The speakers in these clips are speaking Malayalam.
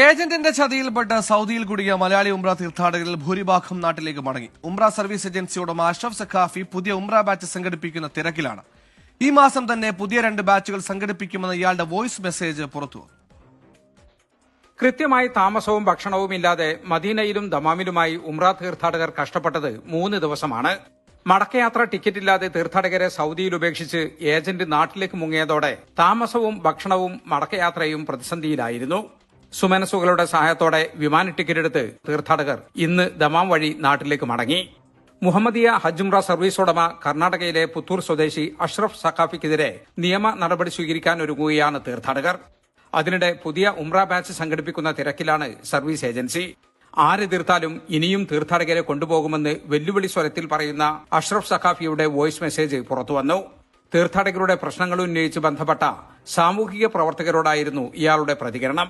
ഏജന്റിന്റെ ചതിയിൽപ്പെട്ട് സൗദിയിൽ കുടുങ്ങിയ മലയാളി ഉംറ തീർത്ഥാടകരിൽ ഭൂരിഭാഗം നാട്ടിലേക്ക് മടങ്ങി. ഉംറ സർവീസ് ഏജൻസി ഉടമ അഷ്റഫ് സഖാഫി പുതിയ ഉംറ ബാച്ച് സംഘടിപ്പിക്കുന്ന തിരക്കിലാണ്. ഈ മാസം തന്നെ പുതിയ 2 ബാച്ചുകൾ സംഘടിപ്പിക്കുമെന്ന് ഇയാളുടെ വോയിസ് മെസ്സേജ് പുറത്തുവന്നു. കൃത്യമായി താമസവും ഭക്ഷണവും ഇല്ലാതെ മദീനയിലും ദമാമിലുമായി ഉംറ തീർത്ഥാടകർ കഷ്ടപ്പെട്ടത് 3 ദിവസമാണ്. മടക്കയാത്ര ടിക്കറ്റില്ലാതെ തീർത്ഥാടകരെ സൗദിയിൽ ഉപേക്ഷിച്ച് ഏജന്റ് നാട്ടിലേക്ക് മുങ്ങിയതോടെ താമസവും ഭക്ഷണവും മടക്കയാത്രയും പ്രതിസന്ധിയിലായിരുന്നു. സുമനസുകളുടെ സഹായത്തോടെ വിമാന ടിക്കറ്റ് എടുത്ത് തീർത്ഥാടകർ ഇന്ന് ദമാം വഴി നാട്ടിലേക്ക് മടങ്ങി. മുഹമ്മദിയ ഹജ്ജ് ഉംറ സർവീസ് ഉടമ കർണാടകയിലെ പുത്തൂർ സ്വദേശി അഷ്റഫ് സഖാഫിക്കെതിരെ നിയമ നടപടി സ്വീകരിക്കാൻ ഒരുങ്ങുകയാണ് തീർത്ഥാടകർ. അതിനിടെ പുതിയ ഉംറ ബാച്ച് സംഘടിപ്പിക്കുന്ന തിരക്കിലാണ് സർവീസ് ഏജൻസി. ആര് തീർത്താലും ഇനിയും തീർത്ഥാടകരെ കൊണ്ടുപോകുമെന്ന് വെല്ലുവിളി സ്വരത്തിൽ പറയുന്ന അഷ്റഫ് സഖാഫിയുടെ വോയിസ് മെസ്സേജ് പുറത്തുവന്നു. തീർത്ഥാടകരുടെ പ്രശ്നങ്ങൾ ഉന്നയിച്ച് ബന്ധപ്പെട്ട സാമൂഹിക പ്രവർത്തകരോടായിരുന്നു ഇയാളുടെ പ്രതികരണം.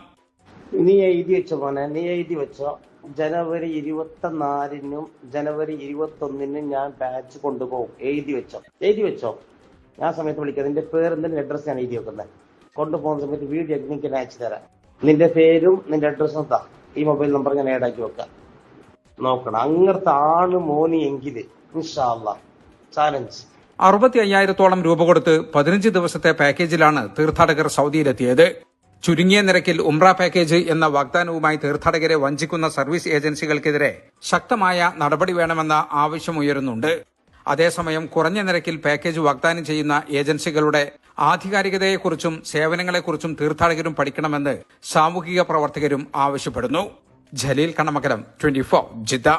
നീ എഴുതി വെച്ചോ മോനെ, നീ എഴുതി വെച്ചോ. ജനുവരി 24-നും ജനുവരി 21-നും ഞാൻ ബാച്ച് കൊണ്ടുപോകും. എഴുതി വെച്ചോ. ഞാൻ സമയത്ത് വിളിക്കാം. നിന്റെ പേര് നിന്റെ അഡ്രസ് ഞാൻ എഴുതി വെക്കുന്നത്. കൊണ്ടുപോകുന്ന സമയത്ത് വീഡിയോ എനിക്ക് അയച്ചു തരാം. നിന്റെ പേരും നിന്റെ അഡ്രസ്സും താ. ഈ മൊബൈൽ നമ്പർ ഞാൻ ആഡാക്കി വെക്കാം. നോക്കണം അങ്ങനത്തെ ആണ് മോനി എങ്കില് ഇൻഷാ അല്ലാഹ് ചാലഞ്ച്. 65,000-ഓളം രൂപ കൊടുത്ത് 15 ദിവസത്തെ പാക്കേജിലാണ് തീർത്ഥാടകർ സൗദിയിലെത്തിയത്. ചുരുങ്ങിയ നിരക്കിൽ ഉംറ പാക്കേജ് എന്ന വാഗ്ദാനവുമായി തീർത്ഥാടകരെ വഞ്ചിക്കുന്ന സർവീസ് ഏജൻസികൾക്കെതിരെ ശക്തമായ നടപടി വേണമെന്ന ആവശ്യമുയരുന്നുണ്ട്. അതേസമയം കുറഞ്ഞ നിരക്കിൽ പാക്കേജ് വാഗ്ദാനം ചെയ്യുന്ന ഏജൻസികളുടെ ആധികാരികതയെക്കുറിച്ചും സേവനങ്ങളെക്കുറിച്ചും തീർത്ഥാടകരും പഠിക്കണമെന്ന് സാമൂഹിക പ്രവർത്തകരും ആവശ്യപ്പെടുന്നു. ജലീൽ കണ്ണമംഗലം, 24 ജിദ്ദ.